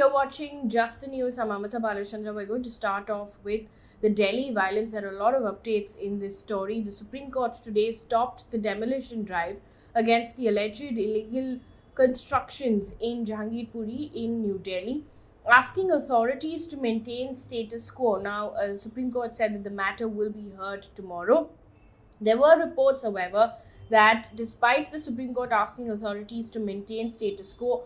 you're watching Just the News. I'm Amita Balachandra. We're going to start off with the Delhi violence. There are a lot of updates in this story. The Supreme Court today stopped the demolition drive against the alleged illegal constructions in Jahangirpuri in New Delhi, asking authorities to maintain status quo. Now, the Supreme Court said that the matter will be heard tomorrow. There were reports, however, that despite the Supreme Court asking authorities to maintain status quo,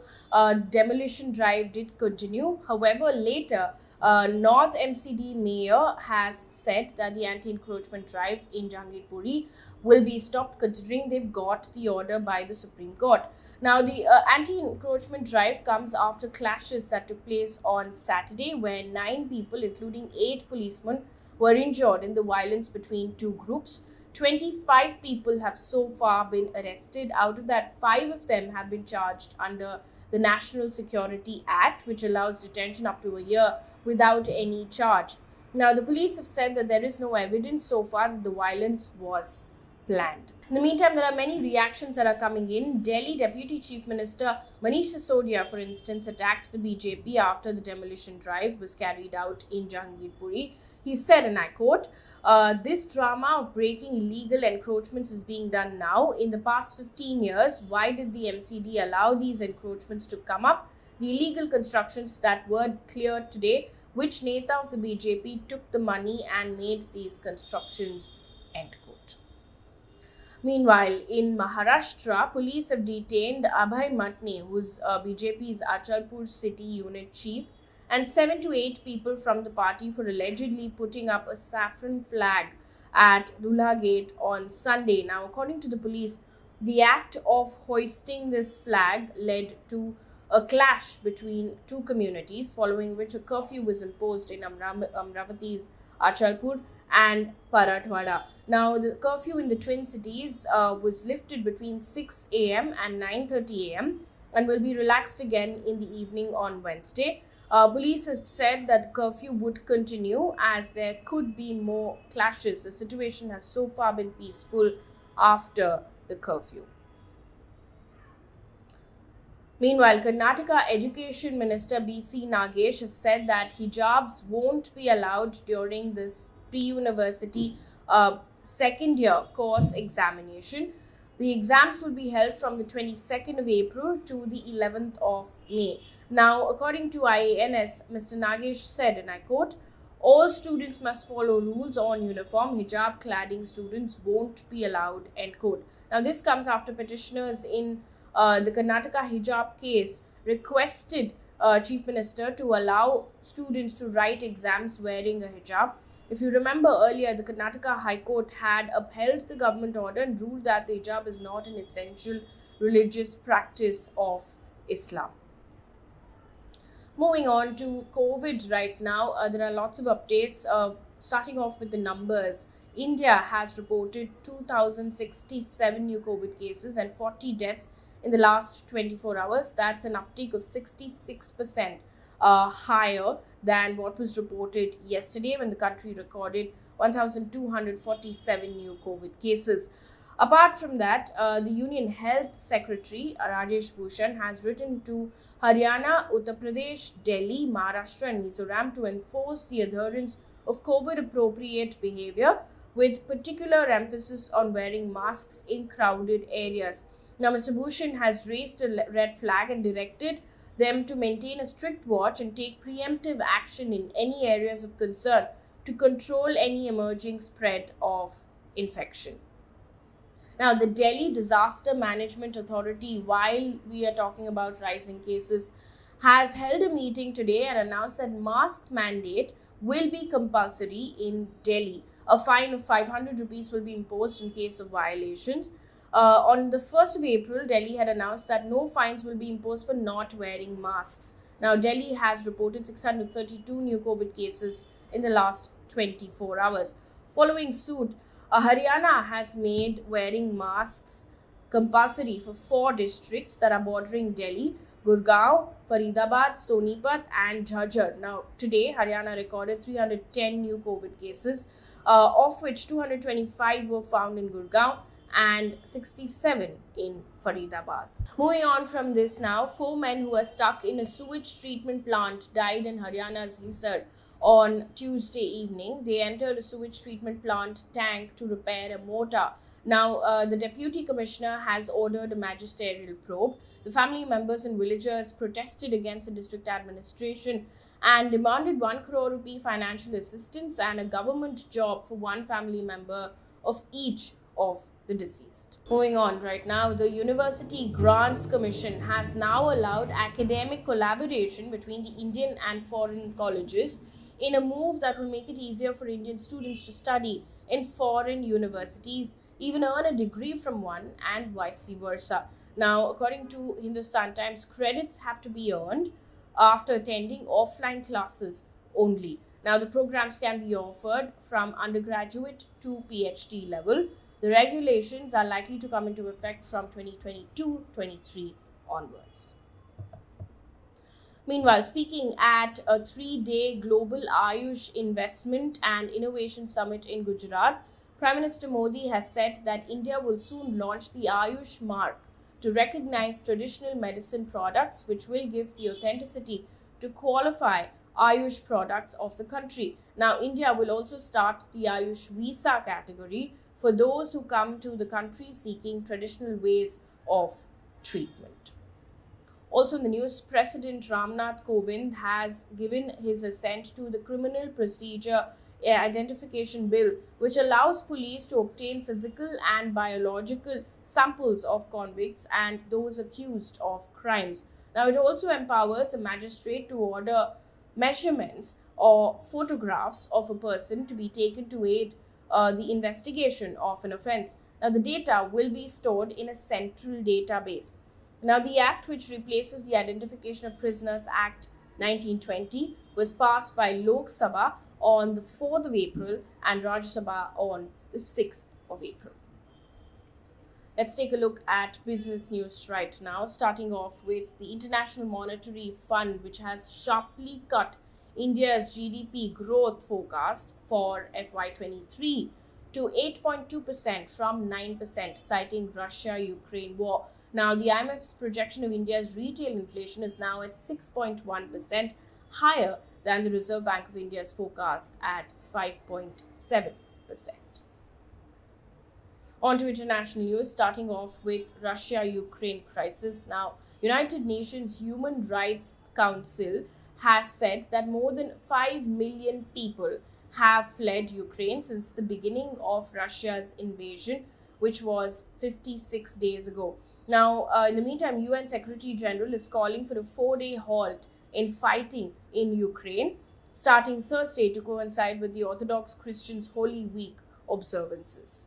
demolition drive did continue. However, later, North MCD mayor has said that the anti-encroachment drive in Jahangirpuri will be stopped considering they've got the order by the Supreme Court. Now, the anti-encroachment drive comes after clashes that took place on Saturday where 9 people, including 8 policemen, were injured in the violence between two groups. 25 people have so far been arrested. Out of that, 5 of them have been charged under the National Security Act, which allows detention up to a year without any charge. Now, the police have said that there is no evidence so far that the violence was planned. In the meantime, there are many reactions that are coming in. Delhi Deputy Chief Minister Manish Sisodia, for instance, attacked the BJP after the demolition drive was carried out in Jahangirpuri. He said, and I quote, this drama of breaking illegal encroachments is being done now. In the past 15 years, why did the MCD allow these encroachments to come up? The illegal constructions that were cleared today, which Neta of the BJP took the money and made these constructions, end quote. Meanwhile, in Maharashtra, police have detained Abhay Matne, who is BJP's Achalpur city unit chief, and 7 to 8 people from the party for allegedly putting up a saffron flag at Dulha Gate on Sunday. Now, according to the police, the act of hoisting this flag led to a clash between two communities, following which a curfew was imposed in Amravati's Achalpur and Parathwada. Now, the curfew in the twin cities was lifted between 6 a.m. and 9:30 a.m. and will be relaxed again in the evening on Wednesday. Police have said that curfew would continue as there could be more clashes. The situation has so far been peaceful after the curfew. Meanwhile, Karnataka Education Minister B.C. Nagesh has said that hijabs won't be allowed during this pre-university second year course examination. The exams will be held from the 22nd of April to the 11th of May. Now, according to IANS, Mr. Nagesh said, and I quote, all students must follow rules on uniform. Hijab cladding students won't be allowed, end quote. Now, this comes after petitioners in the Karnataka Hijab case requested Chief Minister to allow students to write exams wearing a hijab. If you remember earlier, the Karnataka High Court had upheld the government order and ruled that the hijab is not an essential religious practice of Islam. Moving on to COVID right now, there are lots of updates. Starting off with the numbers, India has reported 2,067 new COVID cases and 40 deaths in the last 24 hours. That's an uptick of 66% higher than what was reported yesterday when the country recorded 1,247 new COVID cases. Apart from that, the Union Health Secretary Rajesh Bhushan has written to Haryana, Uttar Pradesh, Delhi, Maharashtra and Mizoram to enforce the adherence of COVID-appropriate behavior with particular emphasis on wearing masks in crowded areas. Now, Mr. Bhushan has raised a red flag and directed them to maintain a strict watch and take preemptive action in any areas of concern to control any emerging spread of infection. Now, the Delhi Disaster Management Authority, while we are talking about rising cases, has held a meeting today and announced that mask mandate will be compulsory in Delhi. A fine of 500 rupees will be imposed in case of violations. On the 1st of April, Delhi had announced that no fines will be imposed for not wearing masks. Now, Delhi has reported 632 new COVID cases in the last 24 hours. Following suit, Haryana has made wearing masks compulsory for 4 districts that are bordering Delhi: Gurgaon, Faridabad, Sonipat and Jhajjar. Now, today, Haryana recorded 310 new COVID cases, of which 225 were found in Gurgaon, and 67 in Faridabad. Moving on from this now, 4 men who were stuck in a sewage treatment plant died in Haryana's Hisar on Tuesday evening. They entered a sewage treatment plant tank to repair a motor. Now, the Deputy Commissioner has ordered a magisterial probe. The family members and villagers protested against the district administration and demanded 1 crore rupee financial assistance and a government job for one family member of each of the deceased. Moving on right now, the University Grants Commission has now allowed academic collaboration between the Indian and foreign colleges in a move that will make it easier for Indian students to study in foreign universities, even earn a degree from one, and vice versa. Now, according to Hindustan Times, credits have to be earned after attending offline classes only. Now, the programs can be offered from undergraduate to PhD level. The regulations are likely to come into effect from 2022-23 onwards. Meanwhile, speaking at a 3-day global AYUSH Investment and Innovation Summit in Gujarat, Prime Minister Modi has said that India will soon launch the AYUSH Mark to recognize traditional medicine products, which will give the authenticity to qualify AYUSH products of the country. Now, India will also start the AYUSH Visa category for those who come to the country seeking traditional ways of treatment. Also in the news, President Ramnath Kovind has given his assent to the Criminal Procedure Identification Bill, which allows police to obtain physical and biological samples of convicts and those accused of crimes. Now, it also empowers a magistrate to order measurements or photographs of a person to be taken to aid the investigation of an offence. Now, the data will be stored in a central database. Now, the act, which replaces the Identification of Prisoners Act 1920, was passed by Lok Sabha on the 4th of April and Rajya Sabha on the 6th of April. Let's take a look at business news right now, starting off with the International Monetary Fund, which has sharply cut India's GDP growth forecast for FY23 to 8.2% from 9%, citing Russia-Ukraine war. Now, the IMF's projection of India's retail inflation is now at 6.1%, higher than the Reserve Bank of India's forecast at 5.7%. On to international news, starting off with Russia-Ukraine crisis. Now, United Nations Human Rights Council has said that more than 5 million people have fled Ukraine since the beginning of Russia's invasion, which was 56 days ago. Now, in the meantime, UN Secretary General is calling for a 4-day halt in fighting in Ukraine, starting Thursday to coincide with the Orthodox Christians' Holy Week observances.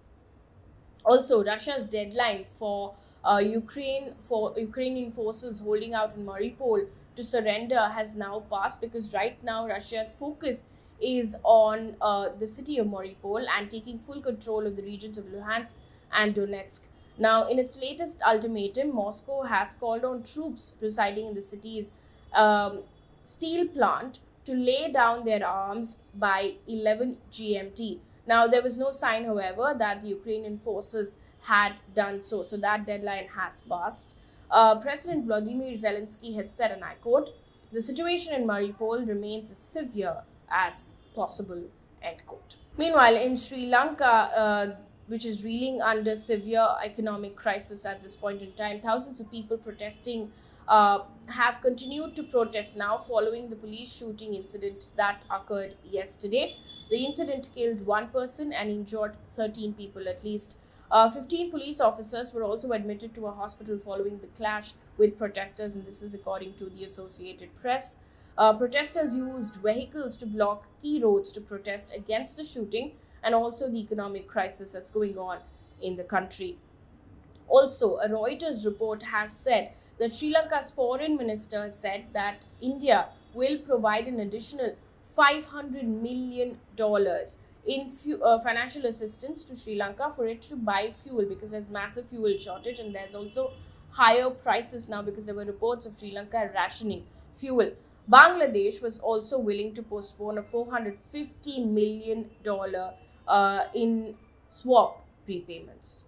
Also, Russia's deadline for Ukrainian forces holding out in Mariupol to surrender has now passed, because right now Russia's focus is on the city of Mariupol and taking full control of the regions of Luhansk and Donetsk. Now, in its latest ultimatum, Moscow has called on troops residing in the city's steel plant to lay down their arms by 11 GMT. Now, there was no sign, however, that the Ukrainian forces had done so. So that deadline has passed. President Vladimir Zelensky has said, and I quote, "The situation in Mariupol remains as severe as possible," end quote. Meanwhile, in Sri Lanka, which is reeling under severe economic crisis at this point in time, thousands of people protesting have continued to protest now following the police shooting incident that occurred yesterday. The incident killed 1 person and injured 13 people at least. 15 police officers were also admitted to a hospital following the clash with protesters, and this is according to the Associated Press. Protesters used vehicles to block key roads to protest against the shooting and also the economic crisis that's going on in the country. Also, a Reuters report has said that Sri Lanka's foreign minister said that India will provide an additional $500 million in financial assistance to Sri Lanka for it to buy fuel, because there's massive fuel shortage and there's also higher prices now because there were reports of Sri Lanka rationing fuel. Bangladesh was also willing to postpone a $450 million in swap prepayments.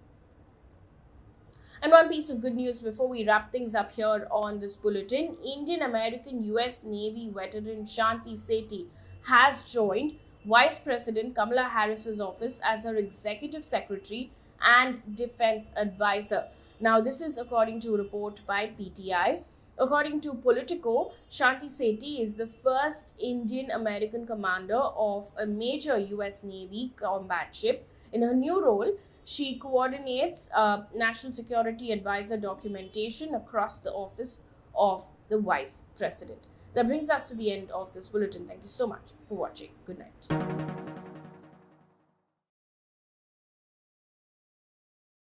And one piece of good news before we wrap things up here on this bulletin: Indian American US Navy veteran Shanti Sethi has joined Vice President Kamala Harris's office as her executive secretary and defense advisor. Now, this is according to a report by PTI. According to Politico, Shanti Sethi is the first Indian American commander of a major US Navy combat ship. In her new role, she coordinates national security advisor documentation across the office of the Vice President. That brings us to the end of this bulletin. Thank you so much for watching. Good night.